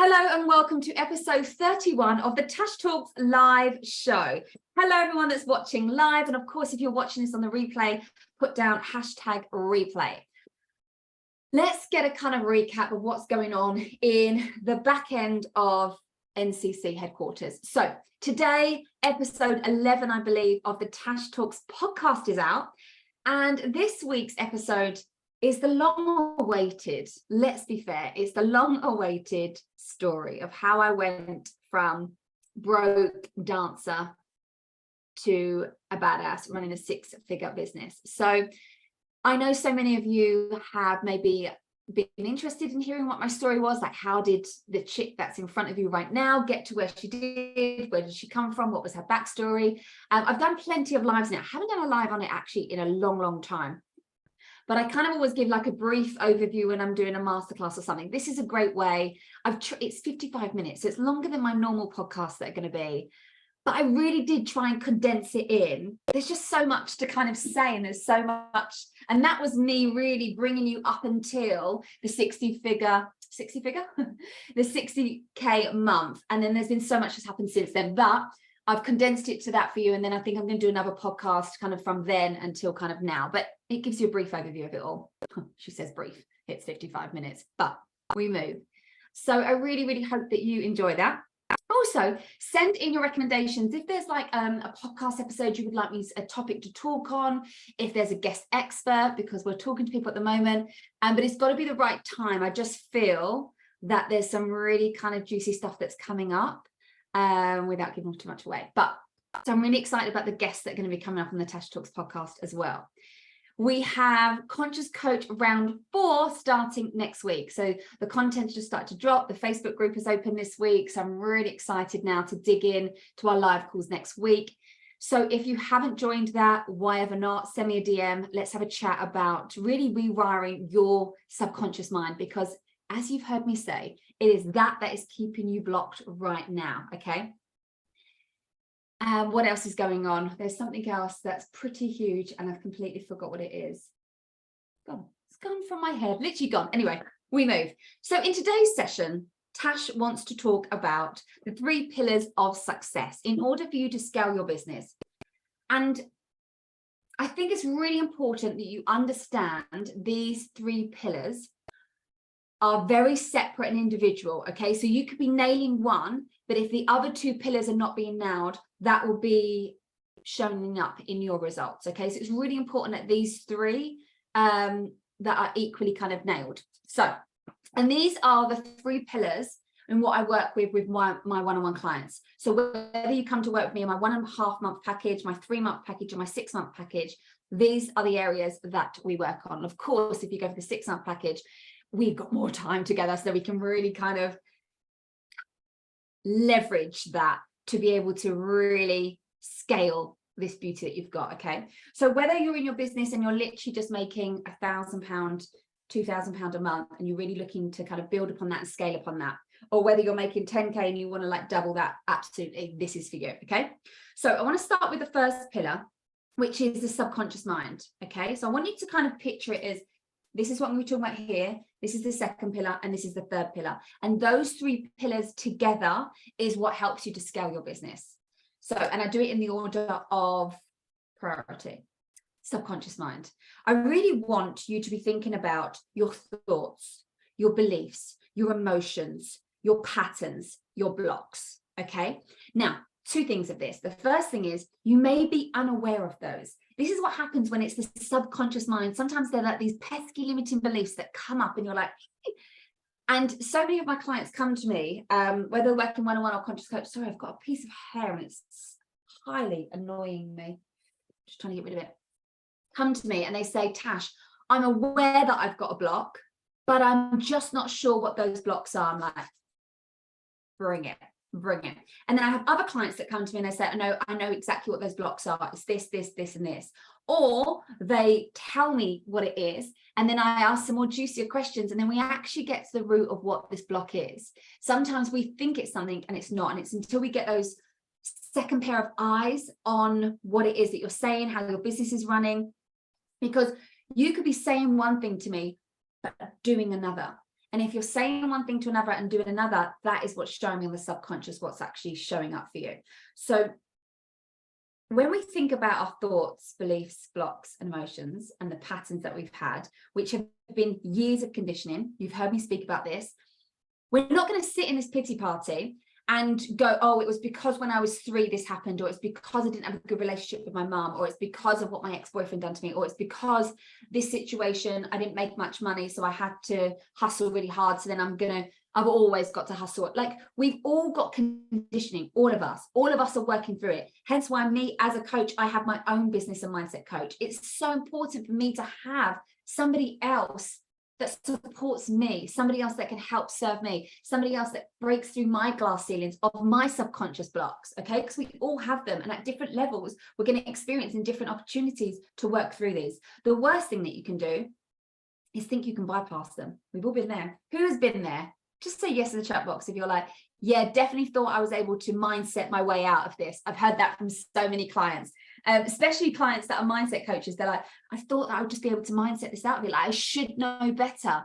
Hello and welcome to episode 31 of the Tash Talks live show. Hello everyone that's watching live, and of course if you're watching this on the replay, put down #replay. Let's get a kind of recap of what's going on in the back end of NCC headquarters. So today, episode 11, I believe, of the Tash Talks podcast is out, and this week's episode is the long-awaited, let's be fair, it's the long-awaited story of how I went from broke dancer to a badass running a six-figure business. So I know so many of you have maybe been interested in hearing what my story was, like how did the chick that's in front of you right now get to where she did, where did she come from, what was her backstory. I've done plenty of lives now. I haven't done a live on it actually in a long time. But I kind of always give like a brief overview when I'm doing a masterclass or something. This is a great way. It's 55 minutes, so it's longer than my normal podcasts that are going to be. But I really did try and condense it in. There's just so much to kind of say, and there's so much. And that was me really bringing you up until the 60-figure, the 60K month. And then there's been so much that's happened since then. But I've condensed it to that for you. And then I think I'm going to do another podcast kind of from then until kind of now. But it gives you a brief overview of it all. She says brief. It's 55 minutes, but we move. So I really hope that you enjoy that. Also, send in your recommendations. If there's like a podcast episode you would like me a topic to talk on, if there's a guest expert, because we're talking to people at the moment, but it's got to be the right time. I just feel that there's some really kind of juicy stuff that's coming up without giving too much away. But so I'm really excited about the guests that are going to be coming up on the Tash Talks podcast as well. We have Conscious Coach round 4 starting next week. So the content just started to drop. The Facebook group is open this week. So I'm really excited now to dig in to our live calls next week. So if you haven't joined that, why ever not, send me a DM. Let's have a chat about really rewiring your subconscious mind, because as you've heard me say, it is that is keeping you blocked right now. Okay. What else is going on? There's something else that's pretty huge and I've completely forgot what it is. Gone. It's gone from my head, literally gone. Anyway, we move. So in today's session, Tash wants to talk about the 3 pillars of success in order for you to scale your business. And I think it's really important that you understand these 3 pillars are very separate and individual. Okay, so you could be nailing one, but if the other 2 pillars are not being nailed, that will be showing up in your results. Okay, so it's really important that these 3 that are equally kind of nailed. So, and these are the 3 pillars and what I work with my one-on-one clients. So whether you come to work with me in my 1.5 month package, my 3-month package, or my 6-month package, these are the areas that we work on. Of course, if you go for the 6-month package, we've got more time together, so we can really kind of leverage that to be able to really scale this beauty that you've got. Okay, so whether you're in your business and you're literally just making £1,000, £2,000 a month, and you're really looking to kind of build upon that and scale upon that, or whether you're making 10K and you want to like double that, absolutely, this is for you. Okay, so I want to start with the first pillar, which is the subconscious mind. Okay, so I want you to kind of picture it as this is what we're talking about here. This is the second pillar, and this is the third pillar. And those 3 pillars together is what helps you to scale your business. So, and I do it in the order of priority. Subconscious mind. I really want you to be thinking about your thoughts, your beliefs, your emotions, your patterns, your blocks. Okay. Now, 2 things of this. The first thing is you may be unaware of those. This is what happens when it's the subconscious mind. Sometimes they're like these pesky limiting beliefs that come up and you're like, hey. And so many of my clients come to me, whether they're working one-on-one or conscious coach, sorry, I've got a piece of hair and it's highly annoying me. Just trying to get rid of it. Come to me and they say, Tash, I'm aware that I've got a block, but I'm just not sure what those blocks are. I'm like, bring it. And then I have other clients that come to me and they say, I know exactly what those blocks are. It's this, and this. Or they tell me what it is. And then I ask some more juicier questions. And then we actually get to the root of what this block is. Sometimes we think it's something and it's not. And it's until we get those second pair of eyes on what it is that you're saying, how your business is running. Because you could be saying one thing to me, but doing another. And if you're saying one thing to another and doing another, that is what's showing on the subconscious, what's actually showing up for you. So when we think about our thoughts, beliefs, blocks, and emotions, and the patterns that we've had, which have been years of conditioning, you've heard me speak about this, we're not going to sit in this pity party and go, oh, it was because when I was 3 this happened, or it's because I didn't have a good relationship with my mum, or it's because of what my ex-boyfriend done to me, or it's because this situation, I didn't make much money, so I had to hustle really hard, so then I've always got to hustle. Like, we've all got conditioning, all of us are working through it. Hence why me as a coach, I have my own business and mindset coach. It's so important for me to have somebody else that supports me, somebody else that can help serve me, somebody else that breaks through my glass ceilings of my subconscious blocks, okay? Because we all have them, and at different levels, we're going to experience in different opportunities to work through these. The worst thing that you can do is think you can bypass them. We've all been there. Who has been there? Just say yes in the chat box if you're like, yeah, definitely thought I was able to mindset my way out of this. I've heard that from so many clients. Especially clients that are mindset coaches. They're like, I thought that I would just be able to mindset this out of it. Like, I should know better.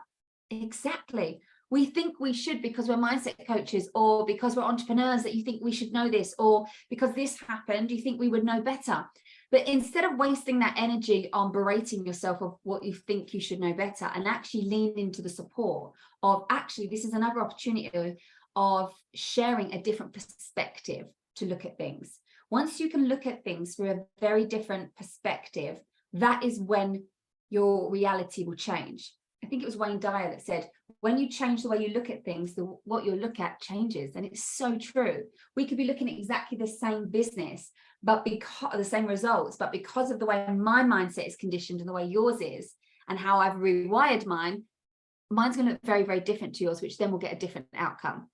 Exactly. We think we should because we're mindset coaches, or because we're entrepreneurs that you think we should know this, or because this happened, you think we would know better. But instead of wasting that energy on berating yourself of what you think you should know better, and actually lean into the support of, actually, this is another opportunity of sharing a different perspective to look at things. Once you can look at things through a very different perspective, that is when your reality will change. I think it was Wayne Dyer that said, when you change the way you look at things, what you look at changes. And it's so true. We could be looking at exactly the same business, but because the same results, but because of the way my mindset is conditioned and the way yours is, and how I've rewired mine's going to look very, very different to yours, which then will get a different outcome.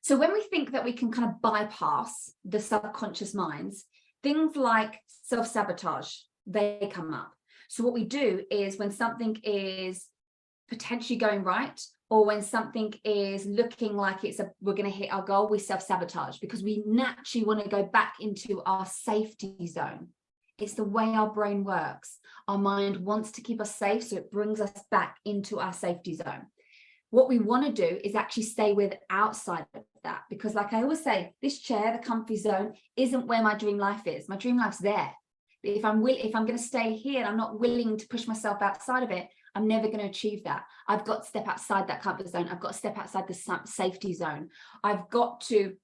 So when we think that we can kind of bypass the subconscious minds, things like self-sabotage, they come up. So what we do is, when something is potentially going right, or when something is looking like we're going to hit our goal, we self-sabotage, because we naturally want to go back into our safety zone. It's the way our brain works. Our mind wants to keep us safe, so it brings us back into our safety zone. What we want to do is actually stay with outside of that, because like I always say, this chair, the comfy zone, isn't where my dream life is. My dream life's there. But if I'm going to stay here and I'm not willing to push myself outside of it, I'm never going to achieve that. I've got to step outside that comfort zone. I've got to step outside the safety zone. I've got to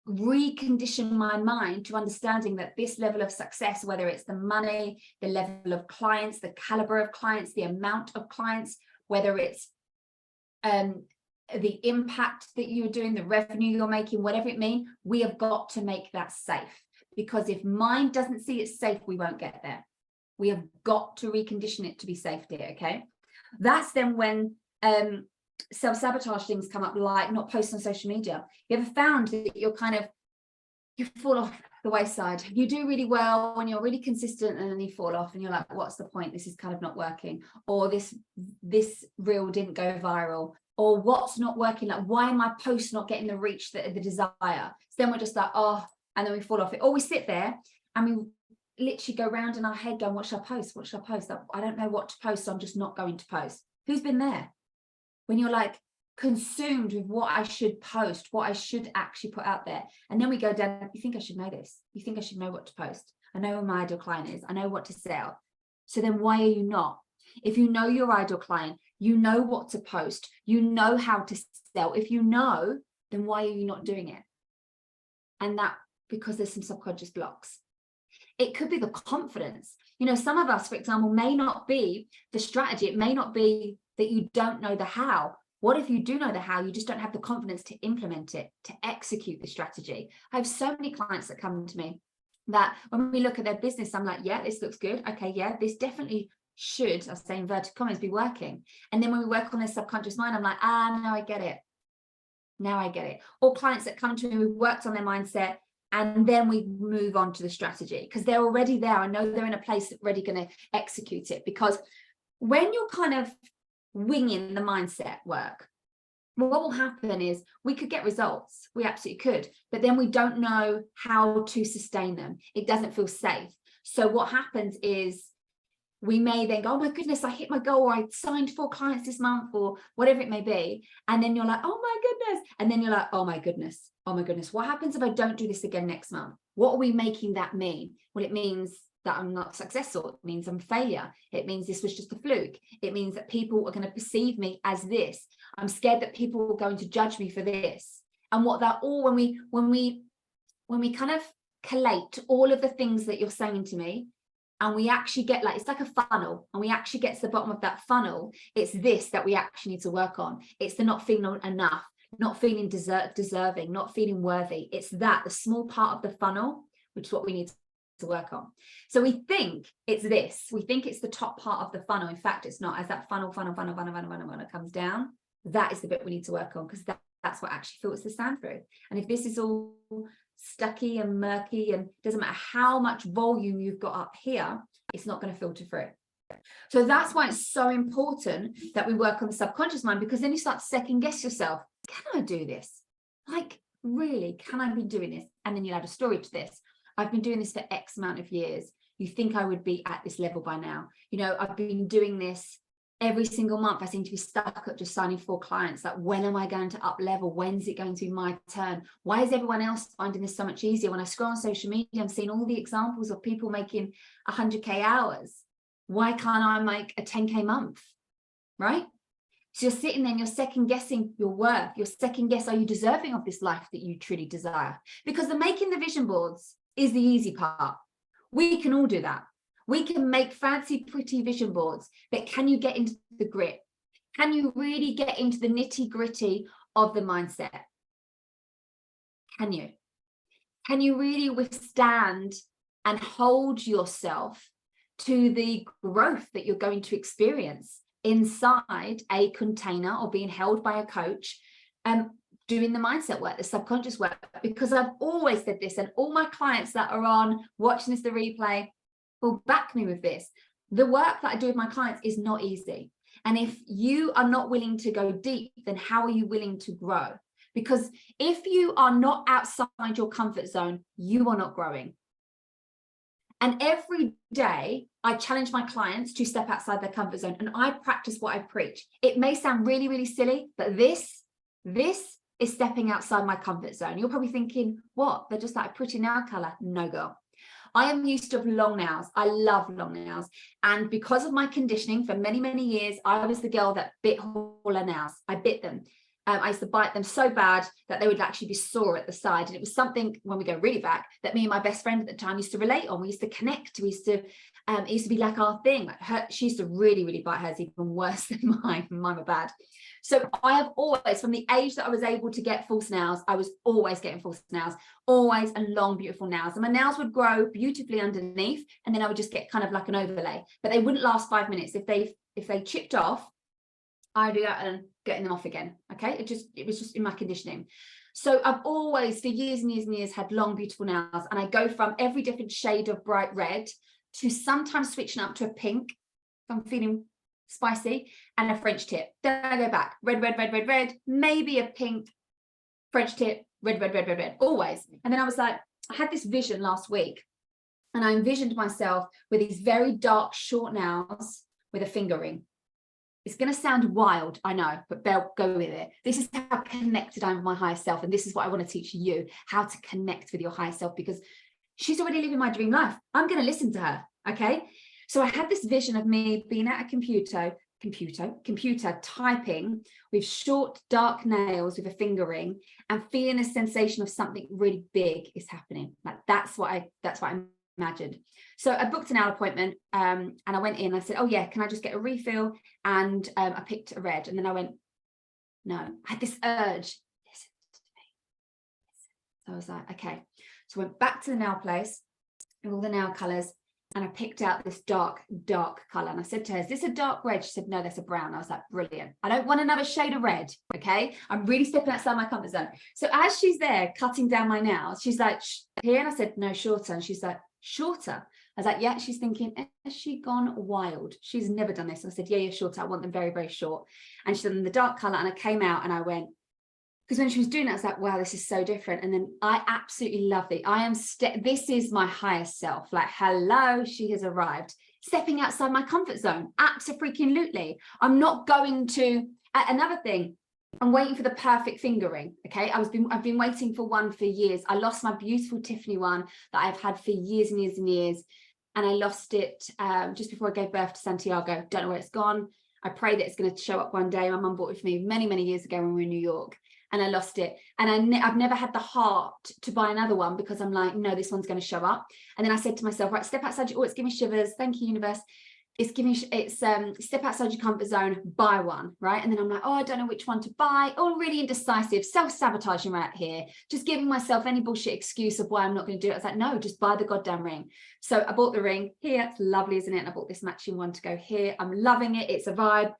recondition my mind to understanding that this level of success, whether it's the money, the level of clients, the caliber of clients, the amount of clients, whether it's the impact that you're doing, the revenue you're making, whatever it means, we have got to make that safe. Because if mind doesn't see it safe, we won't get there. We have got to recondition it to be safe, dear, okay? That's then when self-sabotage things come up, like not posting on social media. You ever found that you fall off the wayside? You do really well when you're really consistent, and then you fall off and you're like, what's the point? This is kind of not working. Or this reel didn't go viral. Or what's not working? Like, why am my post not getting the reach, the desire? So then we're just like, oh, and then we fall off it. Or we sit there and we literally go round in our head going, what should I post? What should I post? I don't know what to post, so I'm just not going to post. Who's been there? When you're like consumed with what I should post, what I should actually put out there. And then we go down, you think I should know this? You think I should know what to post? I know who my ideal client is. I know what to sell. So then why are you not? If you know your ideal client, you know what to post, you know how to sell. If you know, then why are you not doing it? And that, because there's some subconscious blocks. It could be the confidence. You know, some of us, for example, may not be the strategy. It may not be that you don't know the how. What if you do know the how, you just don't have the confidence to implement it, to execute the strategy? I have so many clients that come to me that when we look at their business, I'm like, yeah, this looks good. Okay, yeah, this definitely should, I'll say inverted commas, be working. And then when we work on their subconscious mind, I'm like, now I get it. Now I get it. Or clients that come to me, we've worked on their mindset, and then we move on to the strategy because they're already there. I know they're in a place that's already going to execute it. Because when you're kind of winging the mindset work, what will happen is we could get results. We absolutely could. But then we don't know how to sustain them. It doesn't feel safe. So what happens is we may then go, oh my goodness, I hit my goal, or I signed 4 clients this month, or whatever it may be. And then you're like, oh my goodness. And then you're like, oh my goodness, what happens if I don't do this again next month? What are we making that mean? Well, it means that I'm not successful. It means I'm failure. It means this was just a fluke. It means that people are going to perceive me as this. I'm scared that people are going to judge me for this. And what that all, when we kind of collate all of the things that you're saying to me, and we actually get like, it's like a funnel, and we actually get to the bottom of that funnel, it's this that we actually need to work on. It's the not feeling enough, not feeling deserving, not feeling worthy. It's that, the small part of the funnel, which is what we need to work on. So we think it's this, we think it's the top part of the funnel. In fact, it's not. As that funnel comes down, that is the bit we need to work on, because that's what actually filters the sand through. And if this is all stucky and murky, and doesn't matter how much volume you've got up here, it's not going to filter through. So that's why it's so important that we work on the subconscious mind, because then you start to second guess yourself. Can I do this? Like, really, can I be doing this? And then you'll add a story to this. I've been doing this for X amount of years. You think I would be at this level by now. You know, I've been doing this every single month. I seem to be stuck at just signing 4 clients. Like, when am I going to up level? When's it going to be my turn? Why is everyone else finding this so much easier? When I scroll on social media, I'm seeing all the examples of people making 100K hours. Why can't I make a 10K month? Right? So you're sitting there and you're second guessing your worth. You're second guess, are you deserving of this life that you truly desire? Because the making the vision boards is the easy part. We can all do that. We can make fancy, pretty vision boards, but can you get into the grit? Can you really get into the nitty gritty of the mindset? Can you? Can you really withstand and hold yourself to the growth that you're going to experience inside a container, or being held by a coach, doing the mindset work, the subconscious work? Because I've always said this, and all my clients that are on watching this, the replay, will back me with this. The work that I do with my clients is not easy. And if you are not willing to go deep, then how are you willing to grow? Because if you are not outside your comfort zone, you are not growing. And every day I challenge my clients to step outside their comfort zone, and I practice what I preach. It may sound really, really silly, but this is stepping outside my comfort zone. You're probably thinking, what? They're just like a pretty nail color. No, girl. I am used to long nails. I love long nails. And because of my conditioning for many, many years, I was the girl that bit all her nails. I bit them. I used to bite them so bad that they would actually be sore at the side. And it was something, when we go really back, that me and my best friend at the time used to relate on. We used to connect. We used to, it used to be like our thing. Like she used to really, really bite hers even worse than mine. Mine were bad. So I have always, from the age that I was able to get false nails, I was always getting false nails, always, and long, beautiful nails. And my nails would grow beautifully underneath, and then I would just get kind of like an overlay, but they wouldn't last 5 minutes. If they chipped off, I'd be out and getting them off again. Okay, it was just in my conditioning. So I've always, for years and years and years, had long, beautiful nails, and I go from every different shade of bright red to sometimes switching up to a pink if I'm feeling spicy, and a French tip. Then I go back, red, maybe a pink, French tip, red, always. And then I was like, I had this vision last week, and I envisioned myself with these very dark, short nails with a finger ring. It's going to sound wild, I know, but go with it. This is how connected I am with my higher self, and this is what I want to teach you, how to connect with your higher self, because she's already living my dream life. I'm going to listen to her, okay? So I had this vision of me being at a computer typing with short, dark nails with a finger ring, and feeling a sensation of something really big is happening. Like that's what I imagined. So I booked an nail appointment, and I went in. I said, "Oh yeah, can I just get a refill?" And I picked a red, and then I went, "No." I had this urge. Listen to me. So I was like, "Okay." So I went back to the nail place with all the nail colors, and I picked out this dark color. And I said to her, "Is this a dark red?" She said, "No, that's a brown." I was like, "Brilliant. I don't want another shade of red." Okay. I'm really stepping outside my comfort zone. So as she's there cutting down my nails, she's like, "Here." And I said, "No, shorter." And she's like, "Shorter?" I was like, "Yeah." She's thinking, has she gone wild? She's never done this. And I said, yeah, shorter. I want them very, very short. And she said, in the dark color. And I came out and I went, because when she was doing that, I was like, wow, this is so different. And then I absolutely loved it. This is my higher self. Like, hello, she has arrived. stepping outside my comfort zone. Abso-freaking-lutely. I'm not going to, another thing, I'm waiting for the perfect fingering. Okay. I've been waiting for one for years. I lost my beautiful Tiffany one that I've had for years and years and years. And I lost it just before I gave birth to Santiago. Don't know where it's gone. I pray that it's going to show up one day. My mum bought it for me many, many years ago when we were in New York, and I lost it. And I've never had the heart to buy another one because I'm like, no, this one's going to show up. And then I said to myself, right, step outside your, oh, it's giving me shivers. Thank you, universe. Step outside your comfort zone, buy one, right? And then I'm like, oh, I don't know which one to buy. Oh, I'm really indecisive, self-sabotaging right here, just giving myself any bullshit excuse of why I'm not going to do it. I was like, no, just buy the goddamn ring. So I bought the ring here. It's lovely, isn't it? And I bought this matching one to go here. I'm loving it. It's a vibe.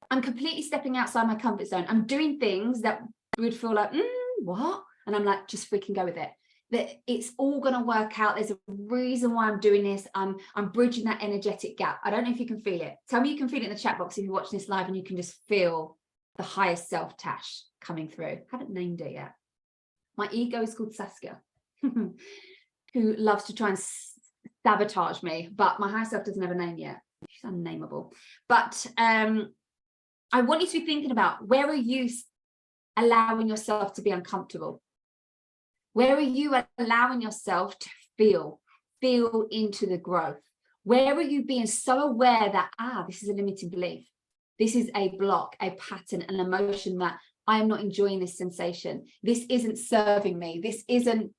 I'm completely stepping outside my comfort zone. I'm doing things that would feel like, what? And I'm like, just freaking go with it. That it's all going to work out. There's a reason why I'm doing this. I'm bridging that energetic gap. I don't know if you can feel it. Tell me you can feel it in the chat box if you're watching this live and you can just feel the highest self, Tash, coming through. Haven't named it yet. My ego is called Saskia, who loves to try and sabotage me, but my higher self doesn't have a name yet. She's unnameable. But I want you to be thinking about, where are you allowing yourself to be uncomfortable? Where are you allowing yourself to feel into the growth? Where are you being so aware that, this is a limiting belief. This is a block, a pattern, an emotion that I am not enjoying this sensation. This isn't serving me. This isn't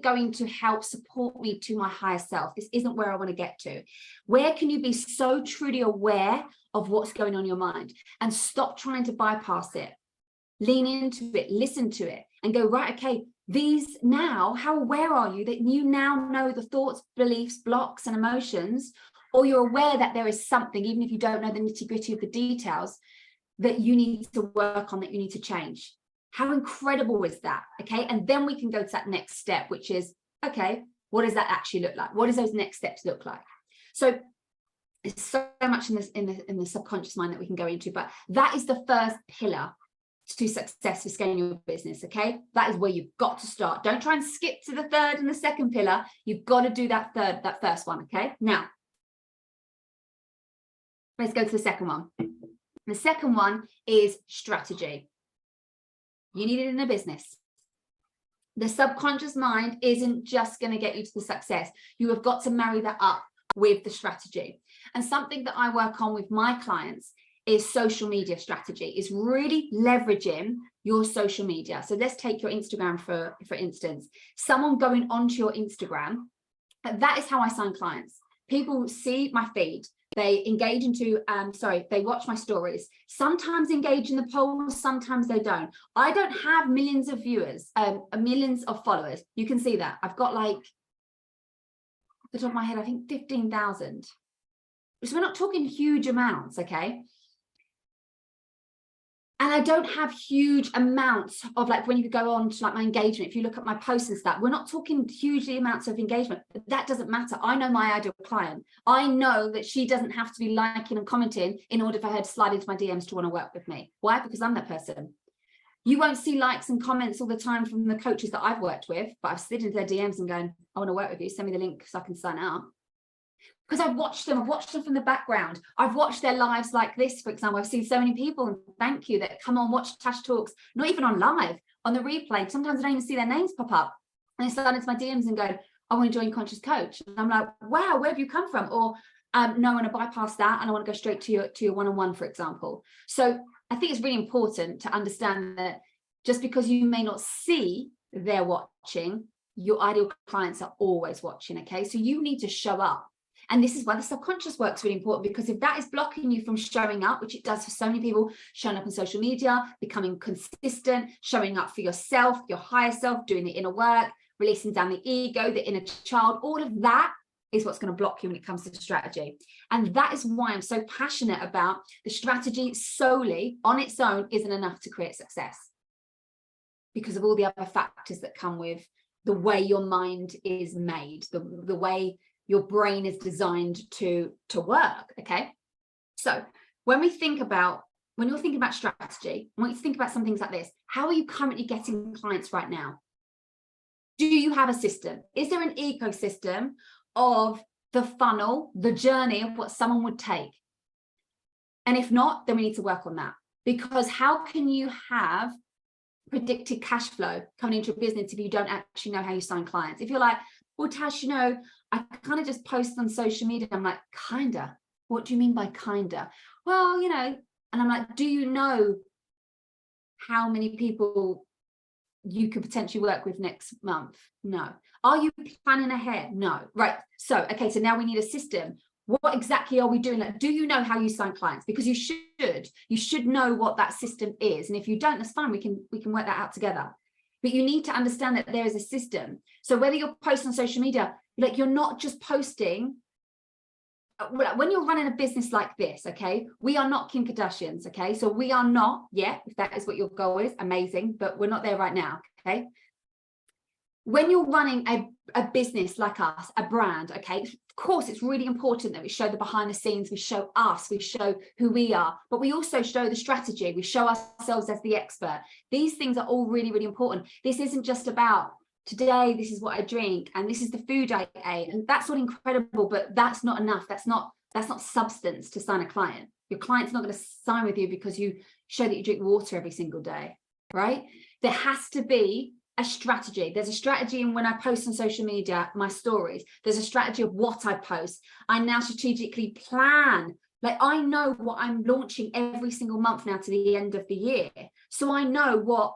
going to help support me to my higher self. This isn't where I want to get to. Where can you be so truly aware of what's going on in your mind and stop trying to bypass it? Lean into it, listen to it, and go, right, okay, these now, how aware are you that you now know the thoughts, beliefs, blocks, and emotions, or you're aware that there is something, even if you don't know the nitty-gritty of the details, that you need to work on, that you need to change. How incredible is that? Okay, and then we can go to that next step, which is, okay, what does that actually look like? What does those next steps look like? So there's so much in the subconscious mind that we can go into, but that is the first pillar to success for scaling your business. Okay, that is where you've got to start. Don't try and skip to the third and the second pillar. You've got to do that first one. Okay, now let's go to the second one. The second one is strategy. You need it in a business. The subconscious mind isn't just going to get you to the success. You have got to marry that up with the strategy. And something that I work on with my clients is social media strategy, is really leveraging your social media. So let's take your Instagram for instance. Someone going onto your Instagram, that is how I sign clients. People see my feed, they engage into, they watch my stories, sometimes engage in the polls, sometimes they don't. I don't have millions of viewers, millions of followers. You can see that. I've got, like, off the top of my head, I think 15,000. So we're not talking huge amounts, okay? And I don't have huge amounts of, like, when you go on to, like, my engagement, if you look at my posts and stuff, we're not talking hugely amounts of engagement. But that doesn't matter. I know my ideal client. I know that she doesn't have to be liking and commenting in order for her to slide into my DMs to want to work with me. Why? Because I'm that person. You won't see likes and comments all the time from the coaches that I've worked with, but I've slid into their DMs and going, I want to work with you. Send me the link so I can sign up. Because I've watched them from the background. I've watched their lives like this, for example. I've seen so many people, and thank you, that come on, watch Tash Talks, not even on live, on the replay. Sometimes I don't even see their names pop up. And they slide into my DMs and go, I want to join Conscious Coach. And I'm like, wow, where have you come from? Or no, I want to bypass that and I want to go straight to your one-on-one, for example. So I think it's really important to understand that just because you may not see they're watching, your ideal clients are always watching, okay? So you need to show up. And this is why the subconscious work's really important, because if that is blocking you from showing up, which it does for so many people, showing up on social media, becoming consistent, showing up for yourself, your higher self, doing the inner work, releasing down the ego, the inner child, all of that is what's going to block you when it comes to strategy. And that is why I'm so passionate about the strategy solely on its own isn't enough to create success, because of all the other factors that come with the way your mind is made, the way your brain is designed to work. Okay, so when you're thinking about strategy, I want you to think about some things like this. How are you currently getting clients right now? Do you have a system? Is there an ecosystem of the funnel, the journey of what someone would take? And if not, then we need to work on that. Because how can you have predicted cash flow coming into a business if you don't actually know how you sign clients? If you're like, well, Tash, I kind of just post on social media. I'm like, kinda. What do you mean by kinda? Well, and I'm like, do you know how many people you could potentially work with next month? No. Are you planning ahead? No. Right. So, okay, so now we need a system. What exactly are we doing? Like, do you know how you sign clients? Because you should know what that system is. And if you don't, that's fine. We can work that out together. But you need to understand that there is a system. So whether you're posting on social media, like, you're not just posting. When you're running a business like this, okay, we are not Kim Kardashians, okay? So we are not yet, if that is what your goal is, amazing, but we're not there right now, okay? When you're running a business like us, a brand, okay, of course, it's really important that we show the behind the scenes, we show us, we show who we are, but we also show the strategy, we show ourselves as the expert. These things are all really, really important. This isn't just about, today, this is what I drink, and this is the food I ate, and that's all incredible, but that's not enough. That's not substance to sign a client. Your client's not going to sign with you because you show that you drink water every single day, right? There has to be a strategy. There's a strategy in when I post on social media, my stories. There's a strategy of what I post. I now strategically plan. Like, I know what I'm launching every single month now to the end of the year. So I know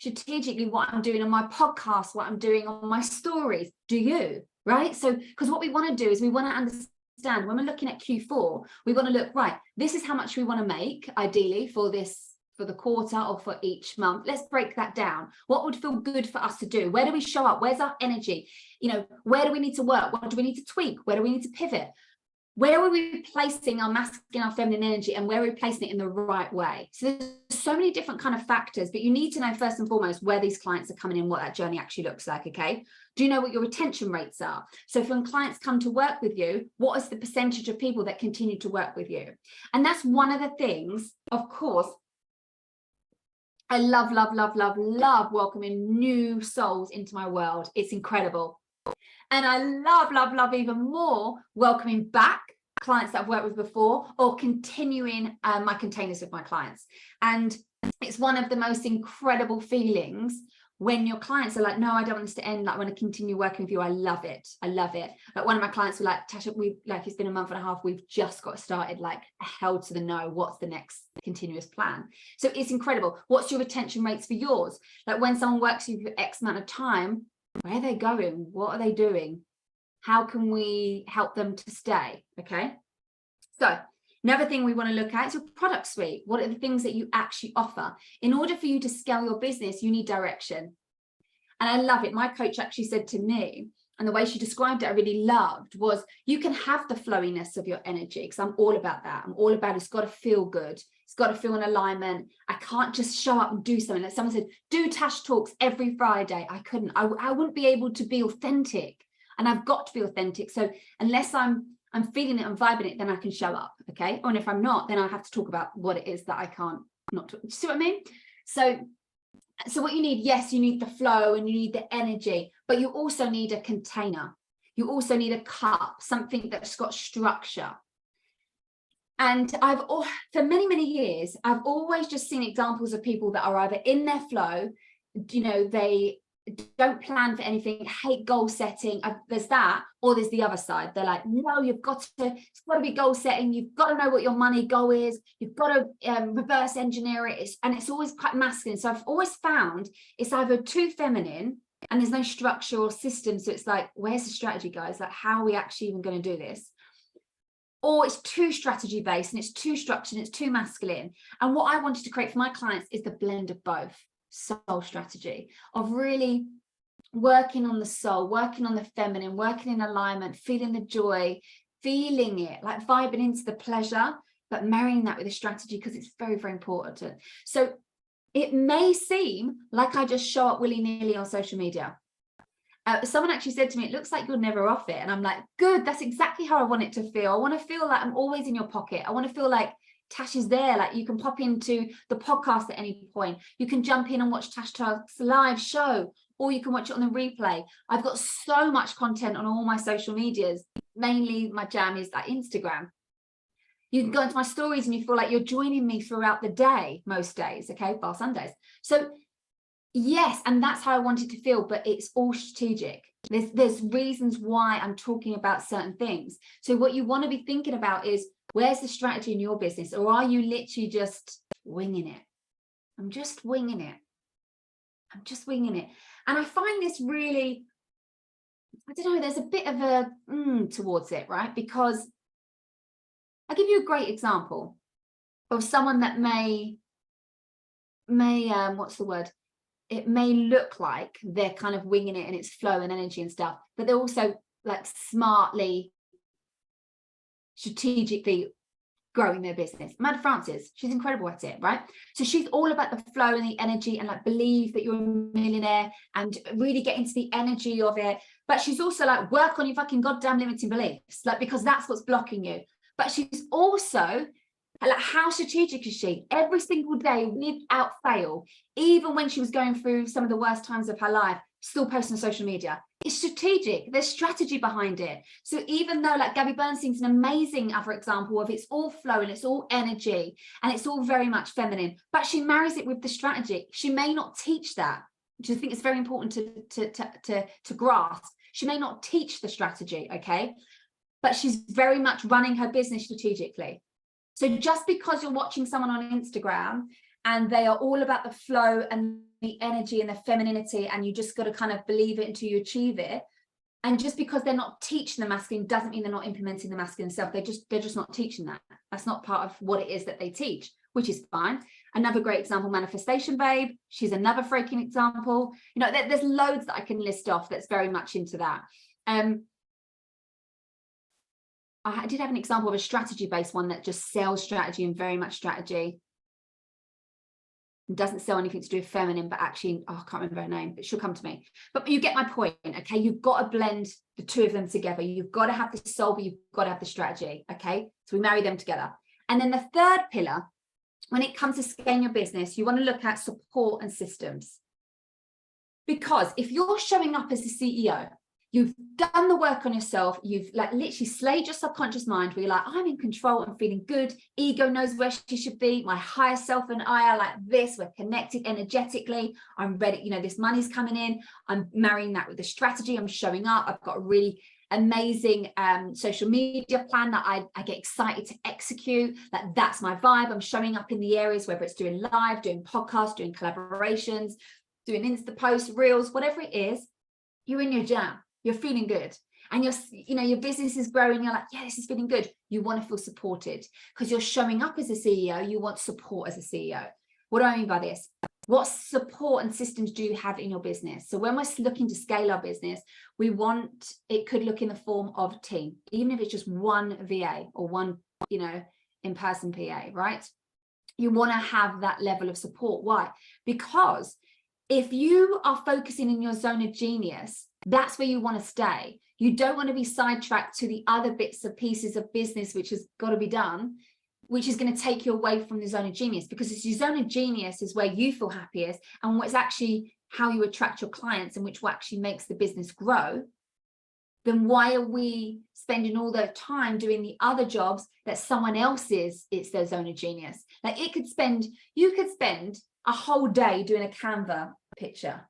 strategically what I'm doing on my podcast, what I'm doing on my stories. Do you? Right? So, because what we want to do is we want to understand when we're looking at Q4, we want to look, right, this is how much we want to make ideally for the quarter or for each month. Let's break that down. What would feel good for us to do? Where do we show up? Where's our energy? Where do we need to work? What do we need to tweak? Where do we need to pivot? Where are we placing our masculine, our feminine energy, and where are we placing it in the right way? So there's so many different kind of factors, but you need to know first and foremost where these clients are coming in, what that journey actually looks like, okay? Do you know what your retention rates are? So when clients come to work with you, what is the percentage of people that continue to work with you? And that's one of the things, of course, I love, love, love, love, love welcoming new souls into my world. It's incredible. And I love, love, love even more welcoming back clients that I've worked with before, or continuing my containers with my clients. And it's one of the most incredible feelings when your clients are like, no, I don't want this to end. Like, I want to continue working with you. I love it. I love it. Like, one of my clients were like, Tasha, it's been a month and a half. We've just got started, like, hell to the no. What's the next continuous plan? So it's incredible. What's your retention rates for yours? Like, when someone works with you for X amount of time, where are they going? What are they doing? How can we help them to stay? Okay. So another thing we want to look at is your product suite. What are the things that you actually offer? In order for you to scale your business, you need direction. And I love it. My coach actually said to me, and the way she described it, I really loved, was you can have the flowiness of your energy, because I'm all about that. I'm all about it's got to feel good. It's got to feel in alignment. I can't just show up and do something. Like someone said, do Tash Talks every Friday. I couldn't. I wouldn't be able to be authentic. And I've got to be authentic. So unless I'm feeling it and vibing it, then I can show up. Okay. And if I'm not, then I have to talk about what it is that I can't not talk. You see what I mean? So what you need, yes, you need the flow and you need the energy, but you also need a container. You also need a cup, something that's got structure. And for many, many years, I've always just seen examples of people that are either in their flow, they don't plan for anything, hate goal setting. There's that, or there's the other side. They're like, no, it's got to be goal setting. You've got to know what your money goal is. You've got to reverse engineer it. And it's always quite masculine. So I've always found it's either too feminine and there's no structure or system. So it's like, where's the strategy, guys? Like, how are we actually even going to do this? Or it's too strategy based and it's too structured and it's too masculine. And what I wanted to create for my clients is the blend of both. Soul strategy of really working on the soul, working on the feminine, working in alignment, feeling the joy, feeling it, like vibing into the pleasure, but marrying that with a strategy, because it's very, very important. So it may seem like I just show up willy-nilly on social media. Someone actually said to me, it looks like you're never off it. And I'm like, good, that's exactly how I want it to feel. I want to feel like I'm always in your pocket. I want to feel like Tash is there. Like, you can pop into the podcast at any point. You can jump in and watch Tash Talks live show or you can watch it on the replay. I've got so much content on all my social medias. Mainly my jam is like Instagram. You can go into my stories and you feel like you're joining me throughout the day, most days, okay, bar Sundays. So yes, and that's how I want it to feel, but it's all strategic. There's reasons why I'm talking about certain things. So what you want to be thinking about is, where's the strategy in your business? Or are you literally just winging it? I'm just winging it. I'm just winging it. And I find this really, I don't know, there's a bit of a towards it, right? Because I'll give you a great example of someone that may what's the word? It may look like they're kind of winging it and it's flow and energy and stuff, but they're also like smartly, strategically growing their business. Amanda Frances, she's incredible at it, right? So she's all about the flow and the energy and like believe that you're a millionaire and really get into the energy of it. But she's also like, work on your fucking goddamn limiting beliefs, like, because that's what's blocking you. But she's also like, how strategic is she? Every single day, without fail, even when she was going through some of the worst times of her life, still posting on social media. It's strategic. There's strategy behind it. So even though like Gabby Bernstein's an amazing other example of it's all flow and it's all energy and it's all very much feminine, but she marries it with the strategy. She may not teach that, which I think is very important to grasp. She may not teach the strategy, okay? But she's very much running her business strategically. So just because you're watching someone on Instagram and they are all about the flow and the energy and the femininity, and you just got to kind of believe it until you achieve it. And just because they're not teaching the masculine doesn't mean they're not implementing the masculine self. They're just not teaching that. That's not part of what it is that they teach, which is fine. Another great example, Manifestation Babe. She's another freaking example. You know, there's loads that I can list off that's very much into that. I did have an example of a strategy-based one that just sells strategy and very much strategy. It doesn't sell anything to do with feminine, but actually, I can't remember her name, but she'll come to me. But you get my point, okay? You've got to blend the two of them together. You've got to have the soul, but you've got to have the strategy, okay? So we marry them together. And then the third pillar, when it comes to scaling your business, you want to look at support and systems. Because if you're showing up as a CEO, you've done the work on yourself, you've like literally slayed your subconscious mind where you're like, I'm in control, I'm feeling good, ego knows where she should be, my higher self and I are like this, we're connected energetically, I'm ready, you know, this money's coming in, I'm marrying that with the strategy, I'm showing up, I've got a really amazing social media plan that I get excited to execute, like that's my vibe, I'm showing up in the areas, whether it's doing live, doing podcasts, doing collaborations, doing Insta posts, reels, whatever it is, you're in your jam. You're feeling good and your business is growing. You're like, yeah, this is feeling good. You want to feel supported because you're showing up as a CEO. You want support as a CEO. What do I mean by this? What support and systems do you have in your business? So when we're looking to scale our business, it could look in the form of a team, even if it's just one VA or one, in-person PA, right? You want to have that level of support. Why? Because if you are focusing in your zone of genius, that's where you want to stay. You don't want to be sidetracked to the other bits and pieces of business, which has got to be done, which is going to take you away from the zone of genius, because it's your zone of genius is where you feel happiest and what's actually how you attract your clients and which what actually makes the business grow. Then why are we spending all the time doing the other jobs that someone else's, it's their zone of genius? Like you could spend a whole day doing a Canva picture.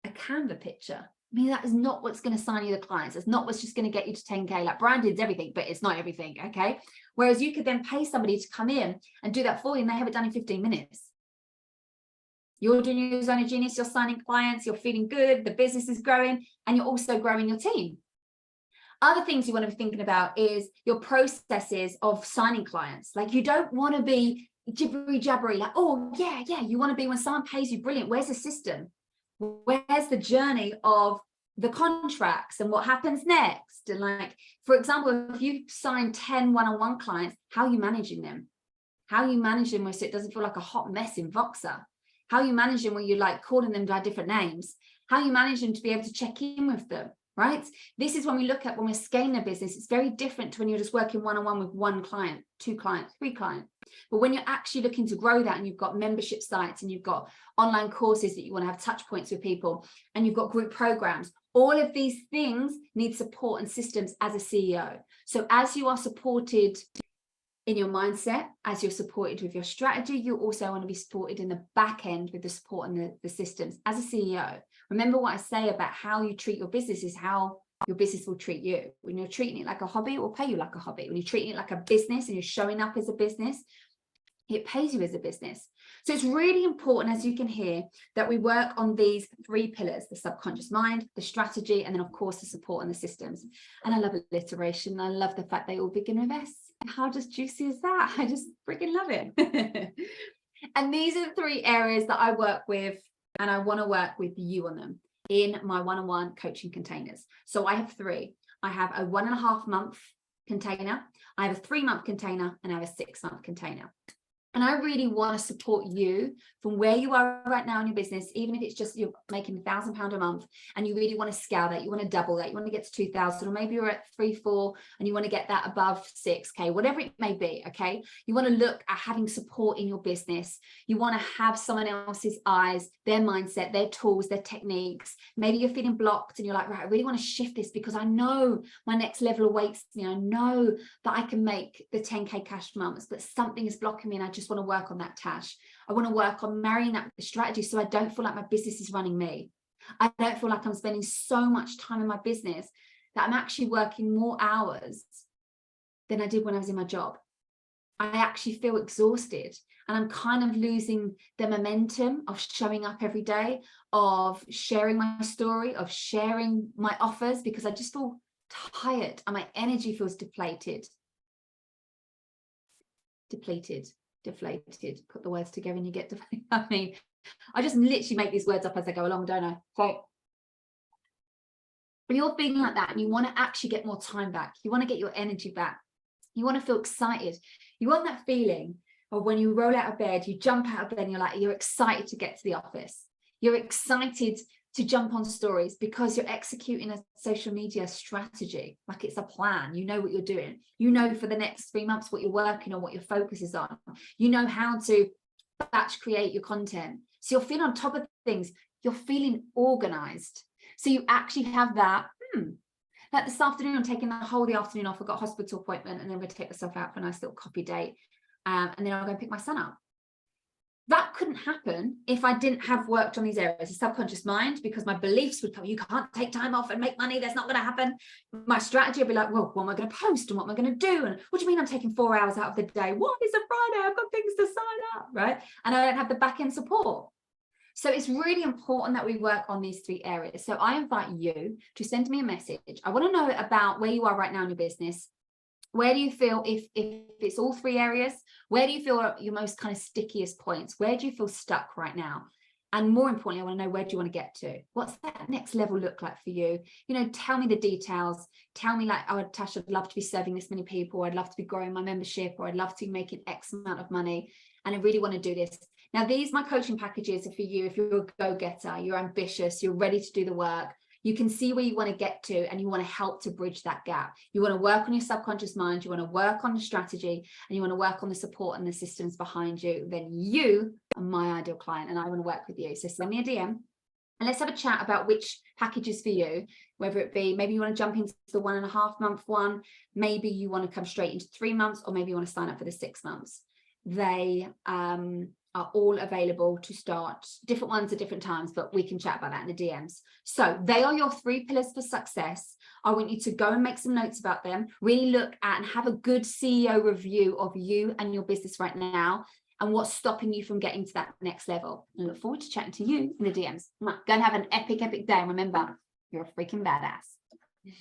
I mean, that is not what's going to sign you the clients. It's not what's just going to get you to 10K. Like branding is everything, but it's not everything, okay? Whereas you could then pay somebody to come in and do that for you and they have it done in 15 minutes. You're doing your zone of genius, you're signing clients, you're feeling good, the business is growing, and you're also growing your team. Other things you want to be thinking about is your processes of signing clients. Like you don't want to be jibbery jabbery, like, oh, yeah. You want to be when someone pays you, brilliant. Where's the system? Where's the journey of the contracts and what happens next? And like, for example, if you sign 10 one-on-one clients, how are you managing them? How are you managing them so it doesn't feel like a hot mess in Voxer? How are you managing when you're like calling them by different names? How are you managing to be able to check in with them, right? This is when we look at when we're scaling a business, it's very different to when you're just working one-on-one with one client, two clients, three clients. But when you're actually looking to grow that, and you've got membership sites, and you've got online courses that you want to have touch points with people, and you've got group programs, all of these things need support and systems as a CEO. So as you are supported in your mindset, as you're supported with your strategy, you also want to be supported in the back end with the support and the systems. As a CEO, remember what I say about how you treat your business is how your business will treat you. When you're treating it like a hobby, it will pay you like a hobby. When you're treating it like a business and you're showing up as a business, it pays you as a business. So it's really important, as you can hear, that we work on these 3 pillars: the subconscious mind, the strategy, and then of course the support and the systems. And I love alliteration. I love the fact they all begin with S. How just juicy is that? I just freaking love it. And these are the 3 areas that I work with, and I want to work with you on them in my one-on-one coaching containers. So I have 3. I have a 1.5 month container, I have a 3-month container, and I have a 6-month container. And I really want to support you from where you are right now in your business, even if it's just you're making £1,000 a month and you really want to scale that, you want to double that, you want to get to 2,000, or maybe you're at 3, 4 and you want to get that above 6K, whatever it may be. Okay. You want to look at having support in your business. You want to have someone else's eyes, their mindset, their tools, their techniques. Maybe you're feeling blocked and you're like, right, I really want to shift this because I know my next level awaits me. I know that I can make the 10K cash months, but something is blocking me and I just want to work on that, Tash. I want to work on marrying that with the strategy so I don't feel like my business is running me. I don't feel like I'm spending so much time in my business that I'm actually working more hours than I did when I was in my job. I actually feel exhausted and I'm kind of losing the momentum of showing up every day, of sharing my story, of sharing my offers, because I just feel tired and my energy feels deflated. Deflated. Put the words together and you get deflated. I mean, I just literally make these words up as I go along, don't I? So when you're feeling like that and you want to actually get more time back, you want to get your energy back, you want to feel excited, you want that feeling of when you roll out of bed, you jump out of bed and you're excited to get to the office. You're excited to jump on stories because you're executing a social media strategy, like it's a plan. You know what you're doing. You know for the next 3 months what you're working on, what your focus is on. You know how to batch create your content. So you're feeling on top of things. You're feeling organized. So you actually have that. Like this afternoon, I'm taking the whole afternoon off. I've got a hospital appointment and then I'm going to take myself out for a nice little coffee date. And then I'll go and pick my son up. That couldn't happen if I didn't have worked on these areas, the subconscious mind, because my beliefs would come, you can't take time off and make money. That's not going to happen. My strategy would be like, well, what am I going to post and what am I going to do? And what do you mean I'm taking 4 hours out of the day? What is a Friday? I've got things to sign up, right? And I don't have the back end support. So it's really important that we work on these 3 areas. So I invite you to send me a message. I want to know about where you are right now in your business. Where do you feel, if it's all 3 areas, where do you feel are your most kind of stickiest points? Where do you feel stuck right now? And more importantly, I want to know, where do you want to get to? What's that next level look like for you? You know, tell me the details. Tell me like, oh, Tash, I'd love to be serving this many people. I'd love to be growing my membership, or I'd love to be making X amount of money. And I really want to do this. Now, my coaching packages are for you if you're a go-getter, you're ambitious, you're ready to do the work. You can see where you want to get to and you want to help to bridge that gap. You want to work on your subconscious mind, you want to work on the strategy, and you want to work on the support and the systems behind you. Then you are my ideal client and I want to work with you. So send me a DM and let's have a chat about which package is for you, whether it be, maybe you want to jump into the 1.5 month one, maybe you want to come straight into 3 months, or maybe you want to sign up for the 6 months. They are all available to start, different ones at different times, but we can chat about that in the DMs. So they are your 3 pillars for success. I want you to go and make some notes about them, really look at and have a good CEO review of you and your business right now and what's stopping you from getting to that next level. I look forward to chatting to you in the DMs. Go and have an epic day. And remember, you're a freaking badass.